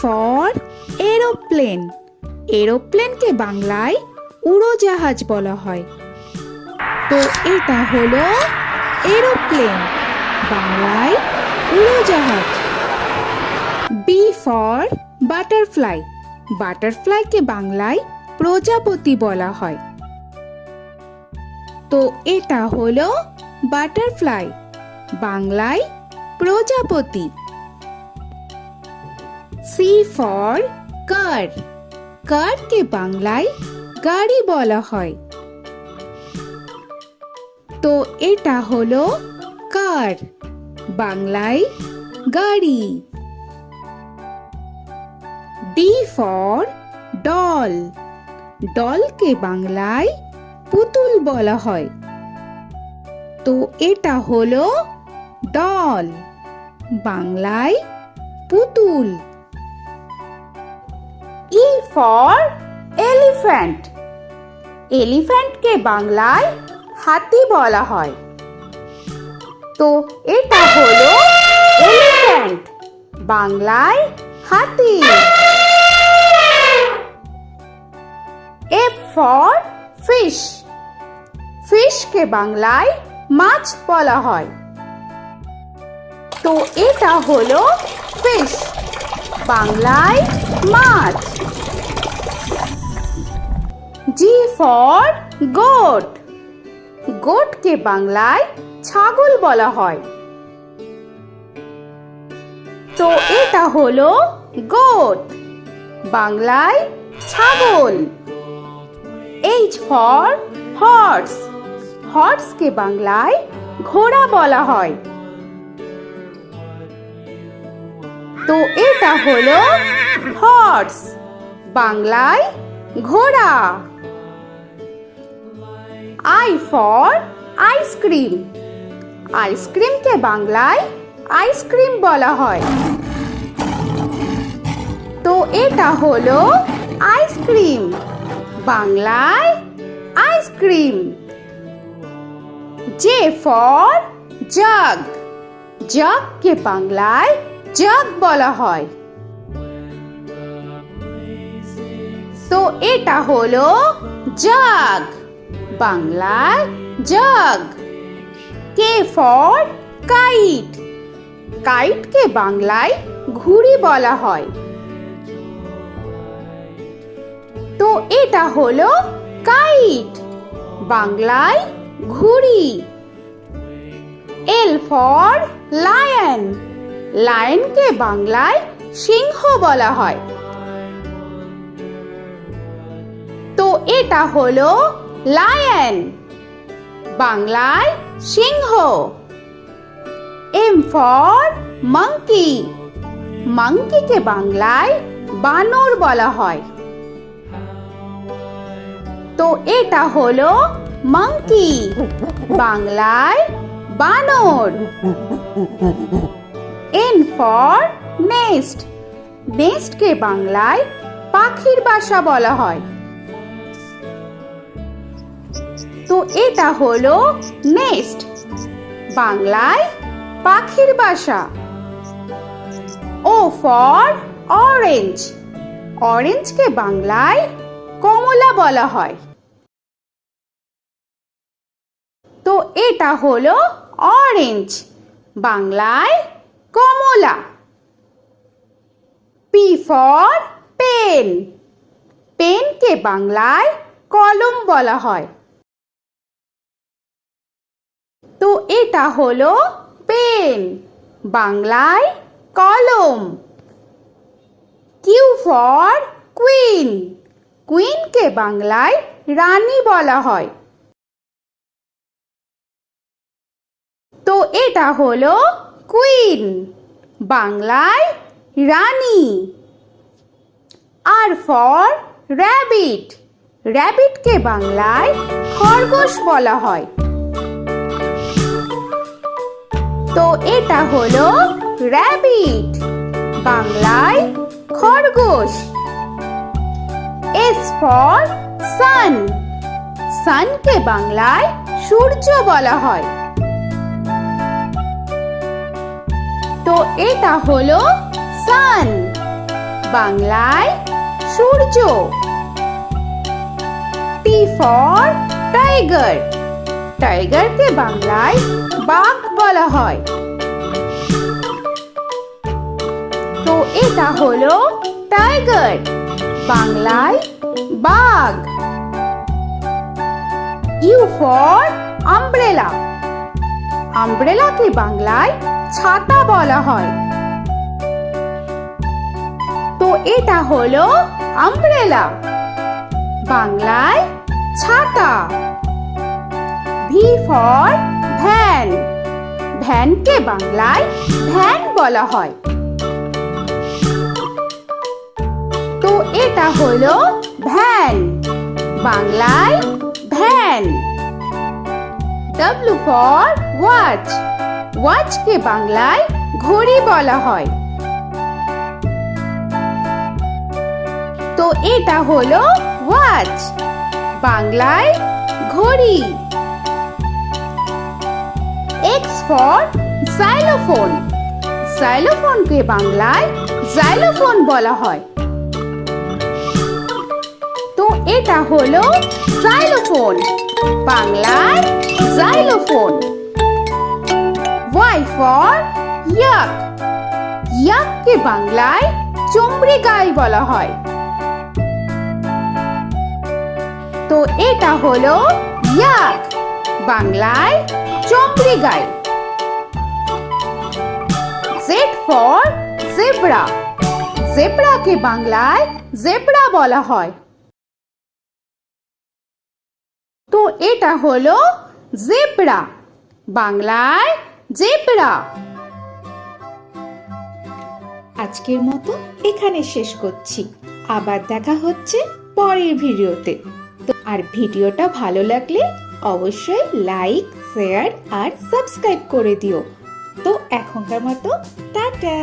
For aeroplane. এরোপ্লেনকে বাংলায় উড়োজাহাজ বলা হয়। তো এটা হলো এরোপ্লেন, বাংলায় উড়োজাহাজ। B for butterfly. বাটারফ্লাইকে বাংলায় প্রজাপতি বলা হয়। তো এটা হলো বাটারফ্লাই, বাংলায় প্রজাপতি। সি ফর কার। কারকে বাংলায় গাড়ি বলা হয়। তো এটা হলো কার, বাংলায় গাড়ি। D for doll. ডলকে বাংলায় পুতুল বলা হয়। তো এটা হলো ডল, বাংলায় পুতুল। E for elephant. এলিফ্যান্টকে বাংলায় হাতি বলা হয়। তো এটা হলো এলিফ্যান্ট, বাংলায় হাতি। F for fish. ফিশকে বাংলায় মাছ বলা হয়। তো এটা হলো ফিশ, বাংলায় মাছ। G for goat. গোটকে বাংলায় ছাগল বলা হয়। তো এটা হলো গোট, বাংলায় ছাগল। H for horse. হর্সকে বাংলায় ঘোড়া বলা হয়। তো এটা হলো হর্স, বাংলায় ঘোড়া। I for ice cream. আইসক্রিমকে বাংলায় আইসক্রিম বলা হয়। তো এটা হলো আইসক্রিম, বাংলায় আইসক্রিম। J for jug. জাগকে বাংলায় জাগ বলা হয়। তো এটা হলো জাগ, বাংলায় জাগ। K for kite. কাইটকে বাংলায় ঘুড়ি বলা হয়। তো এটা হলো কাইট, বাংলায় ঘুড়ি। L for lion. লায়নকে বাংলায় সিংহ বলা হয়। তো এটা হলো লায়ন, বাংলায় সিংহ। M for monkey. মাঙ্কিকে বাংলায় বানর বলা হয়। তো এটা হলো মাঙ্কি, বাংলায় বানর। N for nest. নেস্টকে বাংলায় পাখির বাসা বলা হয়। তো এটা হলো নেস্ট, বাংলায় পাখির বাসা। O for orange. অরেঞ্জকে বাংলায় কমলা বলা হয়। তো এটা হলো অরেঞ্জ, বাংলায় কমলা। P for pen. পেনকে বাংলায় কলম বলা হয়। তো এটা হলো পেন, বাংলায় কলম। Q for queen. কুইনকে বাংলায় রানী বলা হয়। তো এটা হলো কুইন, বাংলায় রানী। আর ফর র‍্যাবিট। র‍্যাবিটকে বাংলায় খরগোশ বলা হয়। তো এটা হলো র‍্যাবিট, বাংলায় খরগোশ। S for sun. সানকে বাংলায় সূর্য বলা হয়। তো এটা হলো সান, বাংলায় সূর্য। টি ফর টাইগার, টাইগারকে বাংলায় বাঘ বলা হয়। তো এটা হলো টাইগার, বাংলায় বাঘ। ইউ ফর আমব্রেলা, আমব্রেলাকে বাংলায় ছাতা বলা হয়। তো এটা হলো আমব্রেলা, বাংলায় ছাতা। ভি ফর ভ্যান, ভ্যানকে বাংলায় ভ্যান বলা হয়। তো এটা হলো ভ্যান, বাংলায় ভ্যান। ডব্লিউ ফর ওয়াচ, ওয়াচকে বাংলায় ঘড়ি বলা হয়। তো এটা হলো ওয়াচ, বাংলায় ঘড়ি। এক্স ফর জাইলোফোন, জাইলোফোনকে বাংলায় জাইলোফোন বলা হয়। তো এটা হলো জাইলোফোন, বাংলায় জাইলোফোন। ওয়াই ফর ইয়াক, ইয়াককে বাংলায় চমড়ি গাই বলা হয়। তো এটা হলো ইয়াক, বাংলায় চমড়ি গাই। জেড ফর জেব্রা, জেব্রাকে বাংলায় জেব্রা বলা হয়। তো এটা হলো জেব্রা, বাংলায় জেব্রা। আজকের মতো এখানে শেষ করছি, আবার দেখা হচ্ছে পরের ভিডিওতে। তো আর ভিডিওটা ভালো লাগলে অবশ্যই লাইক, শেয়ার আর সাবস্ক্রাইব করে দিও। তো এখনকার মতো টাটা।